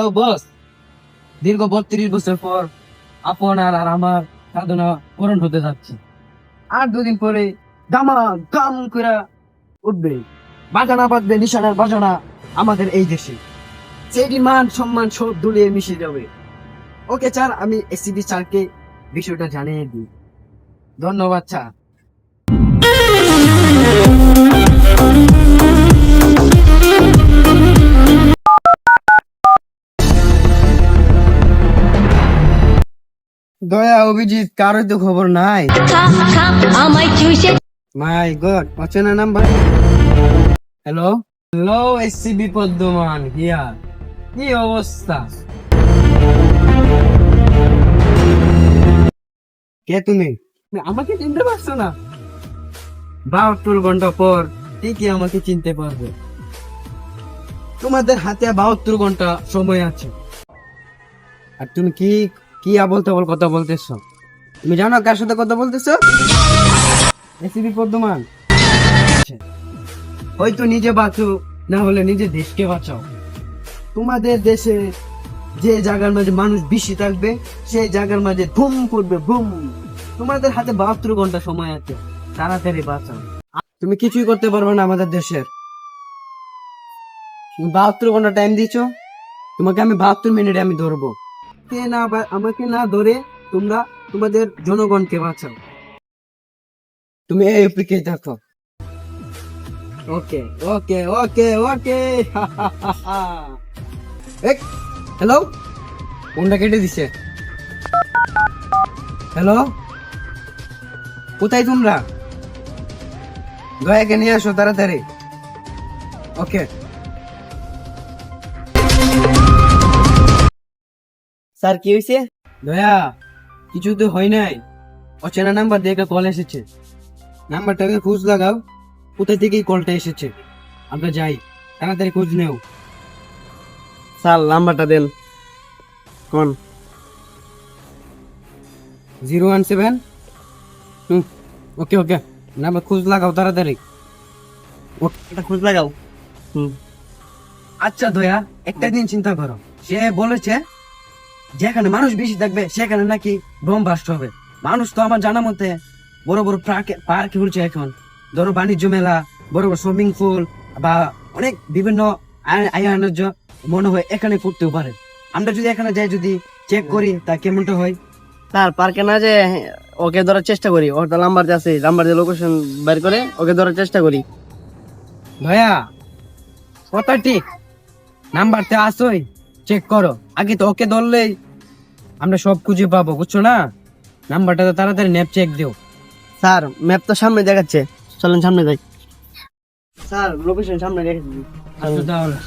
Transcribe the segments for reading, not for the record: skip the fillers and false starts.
Hello boss, দীর্ঘ 32 বছর পর আপনার আর আমার সাধনা পূরণ হতে যাচ্ছে। আর দুদিন পরে গামা গাম করে উঠবে, বাজানা বাজবে, নিশানার বাজানা আমাদের এই দেশে। সেই মান সম্মান সব দুলিয়ে মিশে যাবে। ওকে স্যার, আমি এসিবি স্যারকে বিষয়টা জানিয়ে দিই। ধন্যবাদ স্যার। দয়া অভিজিৎ, কারোই তো খবর নাই। মাই গড, অচেনা number. Hello hello, SCB পদ্মমান here. কি অবস্থা? কে তুমি? আমাকে চিনতে পারছো না? 72 ঘন্টা পর ঠিকই আমাকে চিনতে পারবে। তোমাদের হাতে 72 ঘন্টা সময় আছে। আর তুমি কি কি আবল তাবল কথা বলতেছো? তুমি জানো কার সাথে কথা বলতেছো? এসিবি পদ্মমান। হয়তো নিজে বাঁচো, না হলে নিজে দেশকে বাঁচাও। তোমাদের দেশে যে জায়গার মাঝে মানুষ বেশি থাকবে, সেই জায়গার মাঝে ধুম করবে, বুম। তোমাদের হাতে 72 ঘন্টা সময় আছে, তাড়াতাড়ি বাঁচাও। তুমি কিছুই করতে পারবে না আমাদের দেশের। 72 ঘন্টা টাইম দিছো, তোমাকে আমি 72 মিনিটে আমি ধরবো। আমাকে না ধরে তোমরা তোমাদের জনগণকে বাঁচাও। তুমি এই অপেক্ষায় থাকো। ওকে ওকে ওকে ওকে। হ্যালো, ফোনটা কেটে দিছে। হ্যালো, কোথায় তোমরা? দয়াকে নিয়ে আসো তাড়াতাড়ি। ওকে স্যার কি হয়েছে? দয়া, কিছু তো হয় নাই। অচেনা নাম্বার দিয়ে একটা কল এসেছে। নাম্বারটাকে খোঁজ লাগাও, কোথা থেকে কলটা এসেছে। আমরা যাই, তাড়াতাড়ি খোঁজ নেও। স্যার নাম্বারটা দেন কোন? 017। ওকে ওকে, নাম্বার খোঁজ লাগাও তাড়াতাড়ি। এটা খোঁজ লাগাও। আচ্ছা দয়া, একটা দিন চিন্তা করো। সে বলেছে যেখানে মানুষ বেশি থাকবে সেখানে নাকি বোম বাস্ট হবে। মানুষ তো আমার জানা মতে বড় বড় পার্ক ঘুরছে এখন। ধরো বাণিজ্য মেলা, বড় বড় সুইমিং পুল বা অনেক বিভিন্ন আয়োজন মনে হয় এখানে করতেও পারে। আমরা যদি এখানে যাই, যদি চেক করি, তা কেমনটা হয়? স্যার পার্কে না যে ওকে ধরার চেষ্টা করি, ওর তো নাম্বার আছে, নাম্বার দিয়ে লোকেশন বের করে ওকে ধরার চেষ্টা করি। ভাইয়া, কথা ঠিক, নাম্বারটা আসোই, চেক করো। আগে তো ওকে ধরলেই আমরা সব খুঁজে পাবো, বুঝছো না? নাম্বারটা তো তাড়াতাড়ি ন্যাপ চেক দিও। স্যার ম্যাপ তো সামনে দেখাচ্ছে, চলেন সামনে যাই। স্যার লোকেশন সামনে দেখাচ্ছে। আসো তাহলে।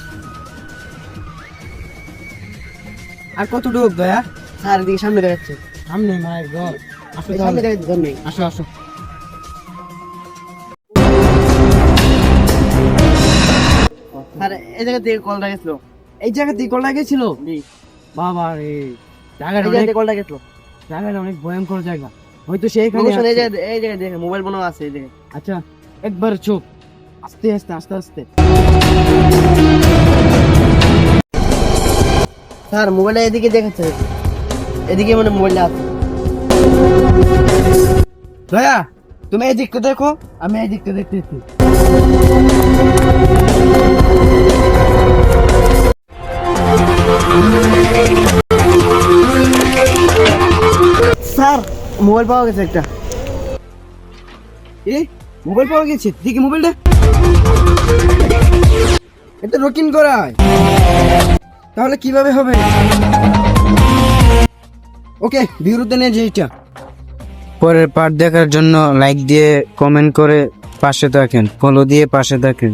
আর কতটুকু দয়া? স্যার এদিকে সামনে দেখাচ্ছে। সামনে মায়ের ঘর। আসো সামনে তাহলে। দেখাচ্ছে সামনে। আসো আসো। স্যার এই জায়গা থেকে কল গেছিল। এই জায়গা দিয়ে কলটা গেছিল? জি। বাবা রে, জায়গাটা এই জায়গা অনেক থেকে কলটা গেছিল। জায়গাটা অনেক ভয়ঙ্কর জায়গা। হয়তো সেইখানে লোকেশন এই আছে। জায়গা, এই জায়গায় দেখে মোবাইল বানানো আছে এই জায়গায়। আচ্ছা, একবার চুপ, আস্তে আস্তে আস্তে আস্তে। স্যার মোবাইলটা এদিকে দেখাচ্ছে, এদিকে মানে মোবাইলটা আছে। দয়া, তুমি এই দিকটা দেখো, আমি এই দিকটা দেখতেছি। স্যার মোবাইল পাওয়া গেছে একটা। এ, মোবাইল পাওয়া গেছে? দেখি মোবাইলটা। এটা রকিং করা হয়, তাহলে কিভাবে হবে? ওকে, বিরুদ্ধে নিয়ে যে এটা। পরের পার্ট দেখার জন্য লাইক দিয়ে কমেন্ট করে পাশে থাকেন, ফলো দিয়ে পাশে থাকেন।